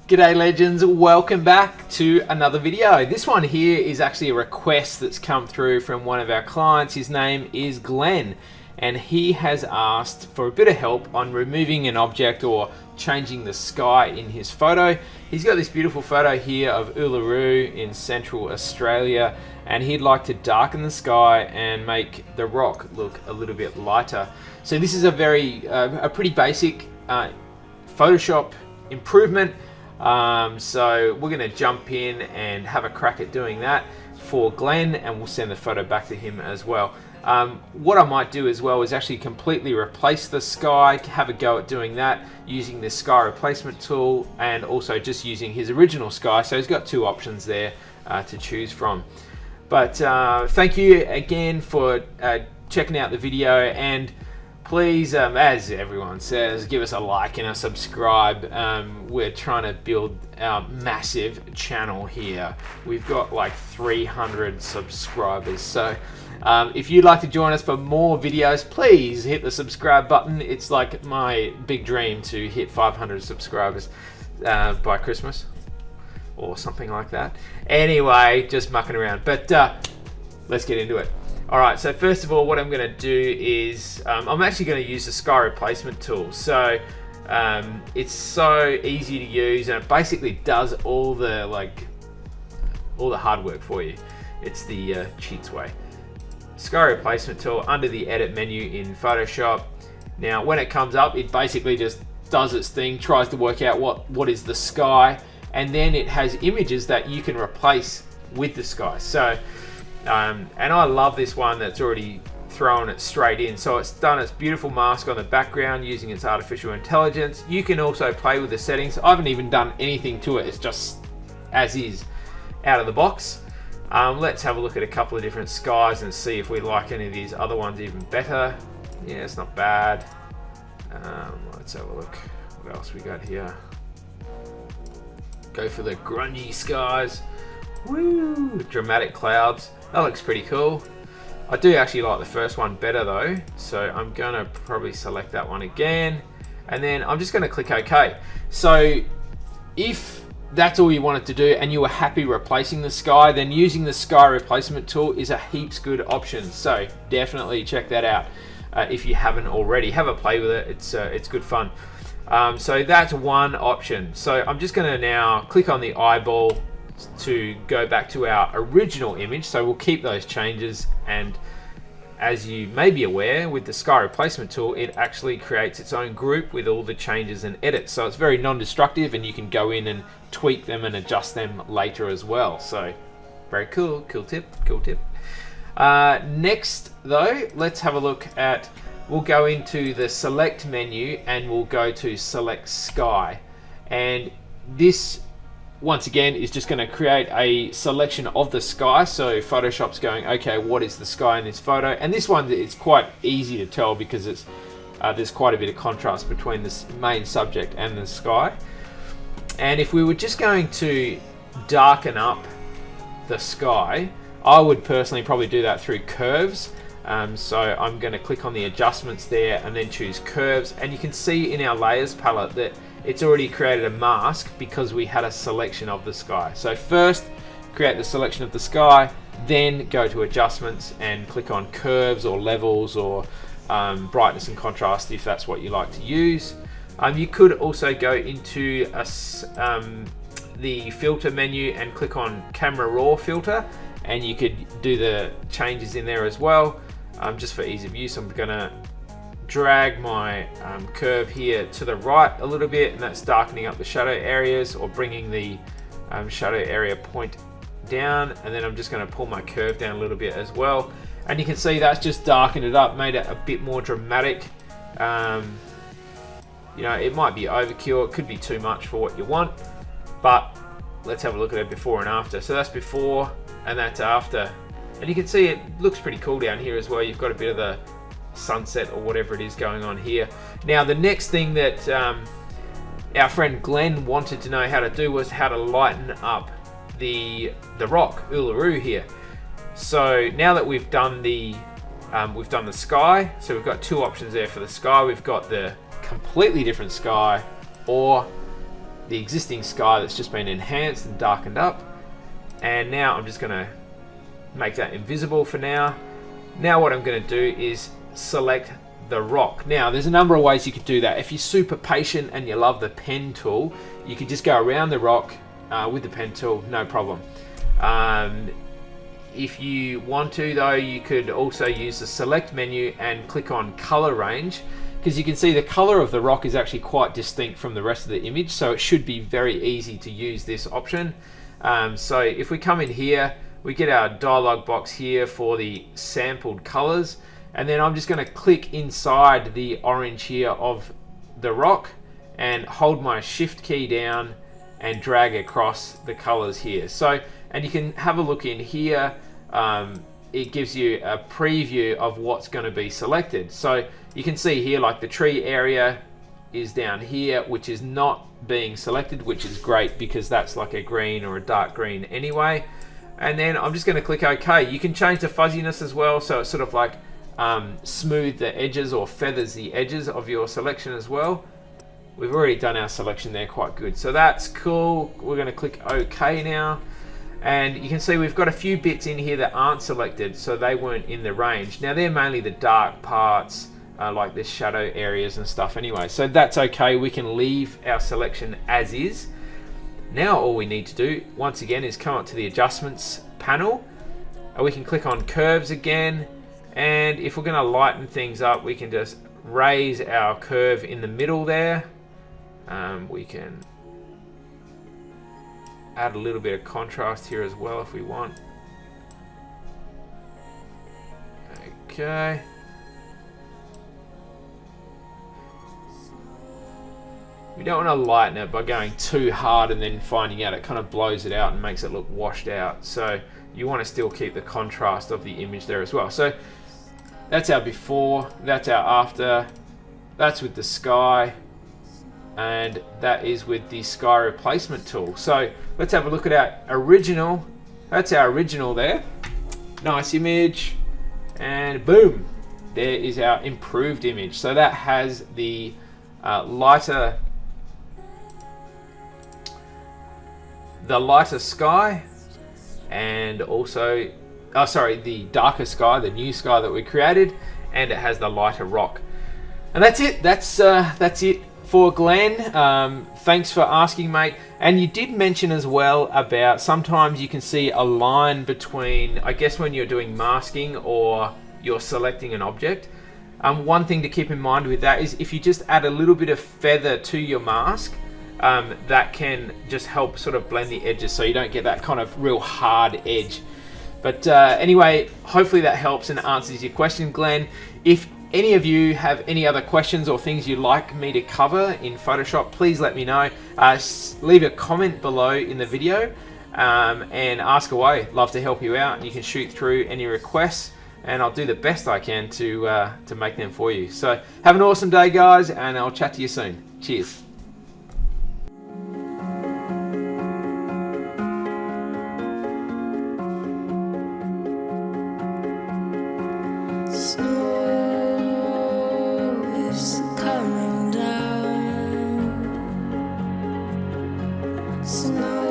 G'day legends, welcome back to another video. This one here is actually a request that's come through from one of our clients. His name is Glenn, and he has asked for a bit of help on removing an object or changing the sky in his photo. He's got this beautiful photo here of Uluru in Central Australia, and he'd like to darken the sky and make the rock look a little bit lighter. So this is a pretty basic Photoshop improvement. So we're going to jump in and have a crack at doing that for Glenn, and we'll send the photo back to him as well. What I might do as well is actually completely replace the sky, have a go at doing that using this sky replacement tool, and also just using his original sky. So he's got two options there to choose from. But thank you again for checking out the video, and please, as everyone says, give us a like and a subscribe. We're trying to build our massive channel here. We've got like 300 subscribers. So if you'd like to join us for more videos, please hit the subscribe button. It's like my big dream to hit 500 subscribers by Christmas or something like that. Anyway, just mucking around. But let's get into it. Alright, so first of all, what I'm going to do is I'm actually going to use the sky replacement tool. So it's so easy to use, and it basically does all the hard work for you. It's the cheats way. Sky replacement tool under the edit menu in Photoshop. Now when it comes up, it basically just does its thing, tries to work out what is the sky, and then it has images that you can replace with the sky. So and I love this one that's already thrown it straight in. So it's done its beautiful mask on the background using its artificial intelligence. You can also play with the settings. I haven't even done anything to it. It's just as is out of the box. Let's have a look at a couple of different skies and see if we like any of these other ones even better. Yeah, it's not bad. Let's have a look. What else we got here? Go for the grungy skies. Woo! Dramatic clouds. That looks pretty cool. I do actually like the first one better though, so I'm gonna probably select that one again, and then I'm just gonna click OK. So if that's all you wanted to do and you were happy replacing the sky, then using the sky replacement tool is a heaps good option. So definitely check that out if you haven't already. Have a play with it. It's good fun. So that's one option. So I'm just gonna now click on the eyeball to go back to our original image. So we'll keep those changes, and as you may be aware, with the sky replacement tool, it actually creates its own group with all the changes and edits. So it's very non-destructive, and you can go in and tweak them and adjust them later as well. So very cool tip. Next though, let's have a look at, we'll go into the select menu and we'll go to select sky, and this once again is just going to create a selection of the sky. So Photoshop's going, okay, what is the sky in this photo? And this one, it's quite easy to tell because it's there's quite a bit of contrast between this main subject and the sky. And if we were just going to darken up the sky, I would personally probably do that through curves. So I'm going to click on the adjustments there and then choose curves, and you can see in our layers palette that it's already created a mask because we had a selection of the sky. So first create the selection of the sky, then go to adjustments and click on curves or levels or brightness and contrast if that's what you like to use. You could also go into the filter menu and click on camera raw filter, and you could do the changes in there as well. Just for ease of use, I'm gonna drag my curve here to the right a little bit, and that's darkening up the shadow areas or bringing the shadow area point down, and then I'm just going to pull my curve down a little bit as well, and you can see that's just darkened it up, made it a bit more dramatic. You know, it might be overkill, it could be too much for what you want, but let's have a look at it before and after. So that's before and that's after, and you can see it looks pretty cool down here as well. You've got a bit of the sunset or whatever it is going on here. Now the next thing that our friend Glenn wanted to know how to do was how to lighten up the rock Uluru here. So now that we've done the sky, so we've got two options there for the sky. We've got the completely different sky or the existing sky that's just been enhanced and darkened up. And now I'm just going to make that invisible for now. Now what I'm going to do is select the rock. Now there's a number of ways you could do that. If you're super patient and you love the pen tool, you could just go around the rock with the pen tool, no problem. If you want to though, you could also use the select menu and click on color range, because you can see the color of the rock is actually quite distinct from the rest of the image, so it should be very easy to use this option. So if we come in here, we get our dialog box here for the sampled colors, and then I'm just going to click inside the orange here of the rock and hold my shift key down and drag across the colors here. So, and you can have a look in here. It gives you a preview of what's going to be selected. So you can see here, like the tree area is down here, which is not being selected, which is great because that's like a green or a dark green anyway. And then I'm just going to click OK. You can change the fuzziness as well, so it's sort of like smooth the edges or feathers the edges of your selection as well. We've already done our selection there quite good, so that's cool. We're going to click OK now. And you can see we've got a few bits in here that aren't selected, so they weren't in the range. Now they're mainly the dark parts, like the shadow areas and stuff anyway. So that's okay, we can leave our selection as is. Now all we need to do, once again, is come up to the adjustments panel. And we can click on curves again. And if we're gonna lighten things up, we can just raise our curve in the middle there. We can add a little bit of contrast here as well if we want. Okay. We don't want to lighten it by going too hard and then finding out it kind of blows it out and makes it look washed out. So you want to still keep the contrast of the image there as well. So that's our before, that's our after, that's with the sky, and that is with the sky replacement tool. So let's have a look at our original. That's our original there. Nice image, and boom, there is our improved image. So that has the lighter sky, and also the darker sky, the new sky that we created, and it has the lighter rock. And that's it. That's it for Glenn. Thanks for asking, mate. And you did mention as well about sometimes you can see a line between, I guess, when you're doing masking or you're selecting an object. One thing to keep in mind with that is if you just add a little bit of feather to your mask, that can just help sort of blend the edges so you don't get that kind of real hard edge. But anyway, hopefully that helps and answers your question, Glenn. If any of you have any other questions or things you'd like me to cover in Photoshop, please let me know. Leave a comment below in the video and ask away. Love to help you out, and you can shoot through any requests and I'll do the best I can to make them for you. So have an awesome day, guys, and I'll chat to you soon. Cheers. Snow